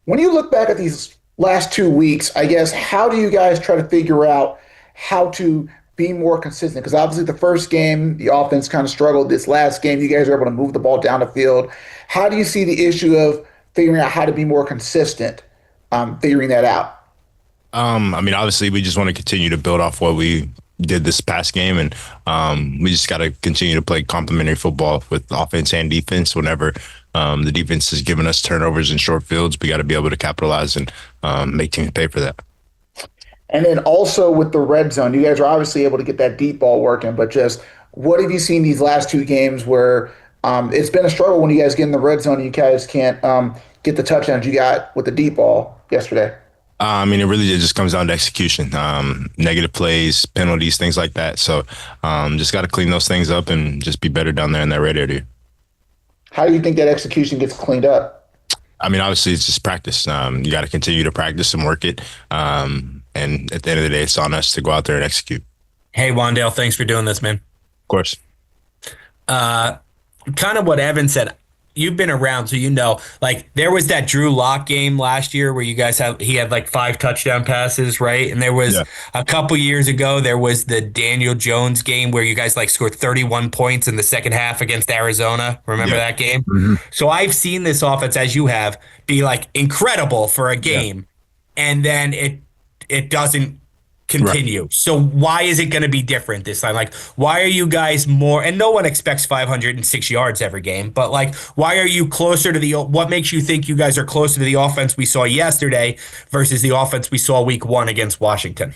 When you look back at these last 2 weeks, I guess, how do you guys try to figure out how to be more consistent? Because obviously, the first game, the offense kind of struggled. This last game, you guys are able to move the ball down the field. How do you see the issue of figuring out how to be more consistent, figuring that out? Obviously, we just want to continue to build off what we did this past game, and we just got to continue to play complementary football with offense and defense. Whenever the defense is giving us turnovers and short fields, we got to be able to capitalize and make teams pay for that. And then also with the red zone, you guys are obviously able to get that deep ball working, but just what have you seen these last two games where it's been a struggle when you guys get in the red zone and you guys can't get the touchdowns you got with the deep ball yesterday? It really just comes down to execution, negative plays, penalties, things like that. So just got to clean those things up and just be better down there in that red area. How do you think that execution gets cleaned up? Obviously, it's just practice. You got to continue to practice and work it. And at the end of the day, it's on us to go out there and execute. Hey, Wan'Dale, thanks for doing this, man. Of course. Kind of what Evan said. You've been around, so you know. Like there was that Drew Lock game last year where he had like 5 touchdown passes, right? And there was a couple years ago there was the Daniel Jones game where you guys like scored 31 points in the second half against Arizona. Remember that game? Mm-hmm. So I've seen this offense, as you have, be like incredible for a game, and then it doesn't continue. Right. So why is it going to be different this time? Like, why are you guys more, and no one expects 506 yards every game, but like, why are you closer to what makes you think you guys are closer to the offense we saw yesterday versus the offense we saw week 1 against Washington?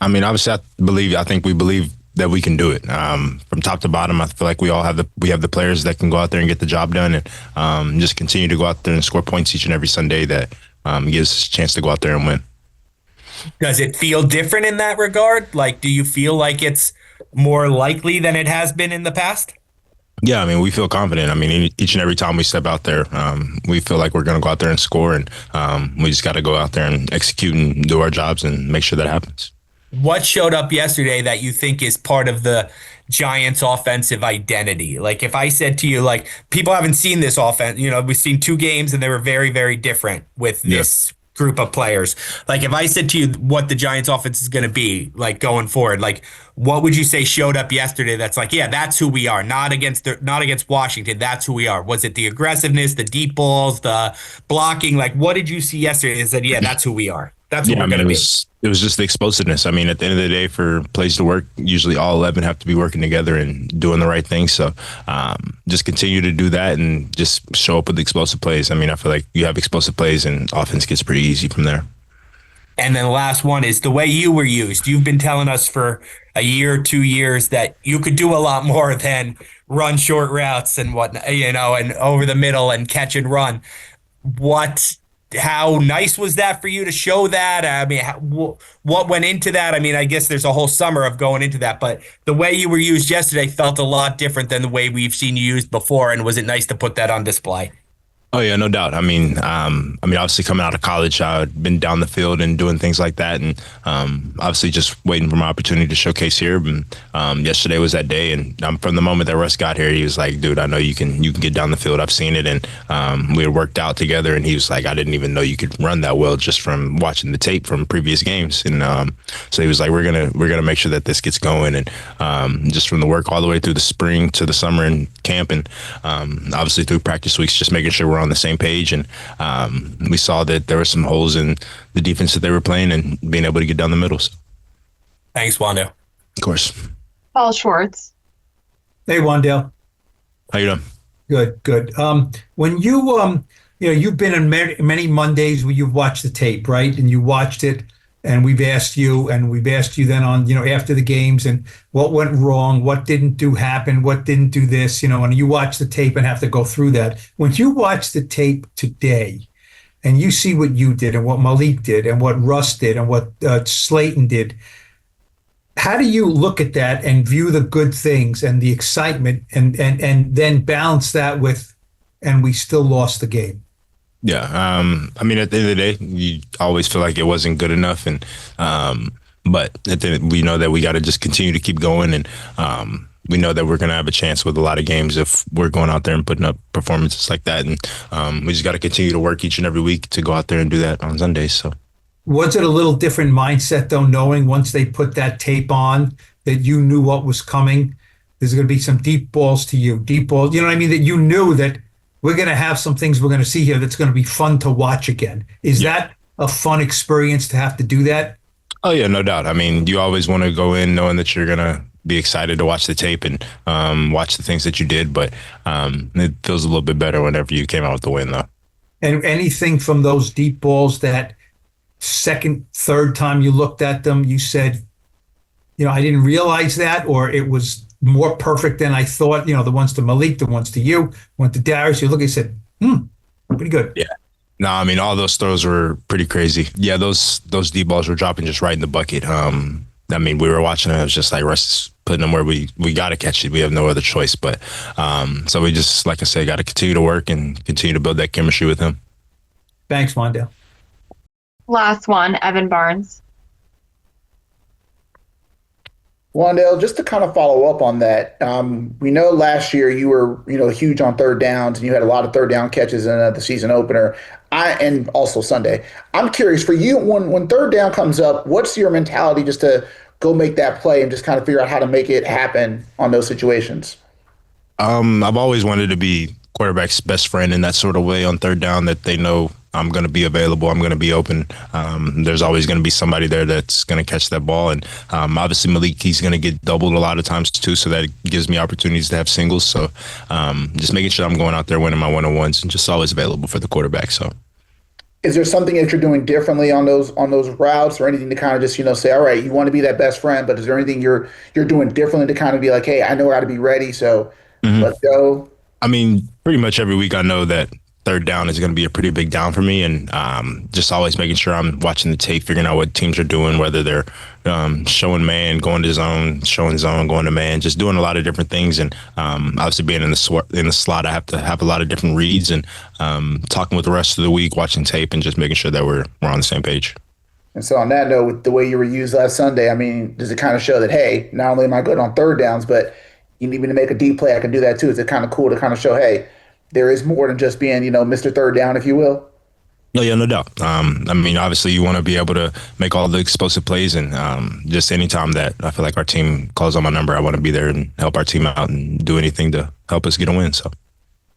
Obviously I think we believe that we can do it. From top to bottom, I feel like we have the players that can go out there and get the job done and just continue to go out there and score points each and every Sunday that gives us a chance to go out there and win. Does it feel different in that regard? Like, do you feel like it's more likely than it has been in the past? Yeah, we feel confident. Each and every time we step out there, we feel like we're going to go out there and score, and we just got to go out there and execute and do our jobs and make sure that happens. What showed up yesterday that you think is part of the Giants' offensive identity? Like, if I said to you, like, people haven't seen this offense, we've seen 2 games and they were very, very different with this group of players. Like, if I said to you what the Giants offense is going to be like going forward, like what would you say showed up yesterday that's like, yeah, that's who we are, not against Washington, that's who we are? Was it the aggressiveness, the deep balls, the blocking? Like, what did you see yesterday that said, yeah, that's who we are, that's what we're going to be? It was just the explosiveness. At the end of the day, for plays to work, usually all 11 have to be working together and doing the right thing. So just continue to do that and just show up with explosive plays. I feel like you have explosive plays and offense gets pretty easy from there. And then the last one is the way you were used. You've been telling us for a year, 2 years that you could do a lot more than run short routes and whatnot, and over the middle and catch and run. How nice was that for you to show that? What went into that? I guess there's a whole summer of going into that, but the way you were used yesterday felt a lot different than the way we've seen you used before. And was it nice to put that on display? Oh yeah, no doubt. Obviously coming out of college, I'd been down the field and doing things like that, and obviously just waiting for my opportunity to showcase here. And yesterday was that day, and from the moment that Russ got here, he was like, "Dude, I know you can get down the field. I've seen it." And we had worked out together, and he was like, "I didn't even know you could run that well just from watching the tape from previous games." And so he was like, "We're gonna make sure that this gets going." And just from the work all the way through the spring to the summer and camp, and obviously through practice weeks, just making sure we're on the same page, and we saw that there were some holes in the defense that they were playing and being able to get down the middle. So. Thanks, Wan'Dale. Of course. Paul Schwartz. Hey, Wan'Dale. How you doing? Good. When you've been in many Mondays where you've watched the tape, right? And you watched it, and we've asked you then on, after the games, and what went wrong, what didn't happen, what didn't do this, and you watch the tape and have to go through that. When you watch the tape today and you see what you did and what Malik did and what Russ did and what Slayton did, how do you look at that and view the good things and the excitement and then balance that with, and we still lost the game? Yeah. At the end of the day, you always feel like it wasn't good enough. And, but we know that we got to just continue to keep going and, we know that we're going to have a chance with a lot of games if we're going out there and putting up performances like that. And we just got to continue to work each and every week to go out there and do that on Sundays. So. Was it a little different mindset, though, knowing once they put that tape on that you knew what was coming? There's going to be some deep balls to you, deep balls. You know what I mean? That you knew that we're going to have some things we're going to see here that's going to be fun to watch again. Is that a fun experience to have to do that? Oh, yeah, no doubt. I mean, you always want to go in knowing that you're going to be excited to watch the tape and watch the things that you did. But it feels a little bit better whenever you came out with the win, though. And anything from those deep balls that second, third time you looked at them, you said, I didn't realize that, or it was more perfect than I thought. The ones to Malik, the ones to you, one to Darius. You look and said, pretty good. Yeah. No, I mean, all those throws were pretty crazy. Yeah, those deep balls were dropping just right in the bucket. I mean, we were watching it. It was just like Russ putting them where we got to catch it. We have no other choice. But so we just, like I said, got to continue to work and continue to build that chemistry with him. Thanks, Wan'Dale. Last one, Evan Barnes. Wan'Dale, just to kind of follow up on that, we know last year you were, huge on third downs and you had a lot of third down catches in the season opener, and also Sunday. I'm curious for you, when third down comes up, what's your mentality just to go make that play and just kind of figure out how to make it happen on those situations? I've always wanted to be quarterback's best friend in that sort of way on third down, that they know I'm going to be available. I'm going to be open. There's always going to be somebody there that's going to catch that ball. And obviously Malik, he's going to get doubled a lot of times too. So that gives me opportunities to have singles. So just making sure I'm going out there winning my one-on-ones and just always available for the quarterback. So. Is there something that you're doing differently on those routes, or anything to kind of just, say, all right, you want to be that best friend, but is there anything you're doing differently to kind of be like, hey, I know how to be ready, so let's go? I mean, pretty much every week I know that third down is going to be a pretty big down for me, and just always making sure I'm watching the tape, figuring out what teams are doing, whether they're showing man, going to zone, showing zone, going to man, just doing a lot of different things. And obviously being in the slot, I have to have a lot of different reads, and talking with the rest of the week, watching tape, and just making sure that we're on the same page. And so on that note, with the way you were used last Sunday, I mean, does it kind of show that, hey, not only am I good on third downs, but you need me to make a deep play, I can do that too? Is it kind of cool to kind of show, hey, there is more than just being, Mr. Third Down, if you will? No, yeah, no doubt. I mean, obviously you want to be able to make all the explosive plays, and just anytime that I feel like our team calls on my number, I want to be there and help our team out and do anything to help us get a win. So.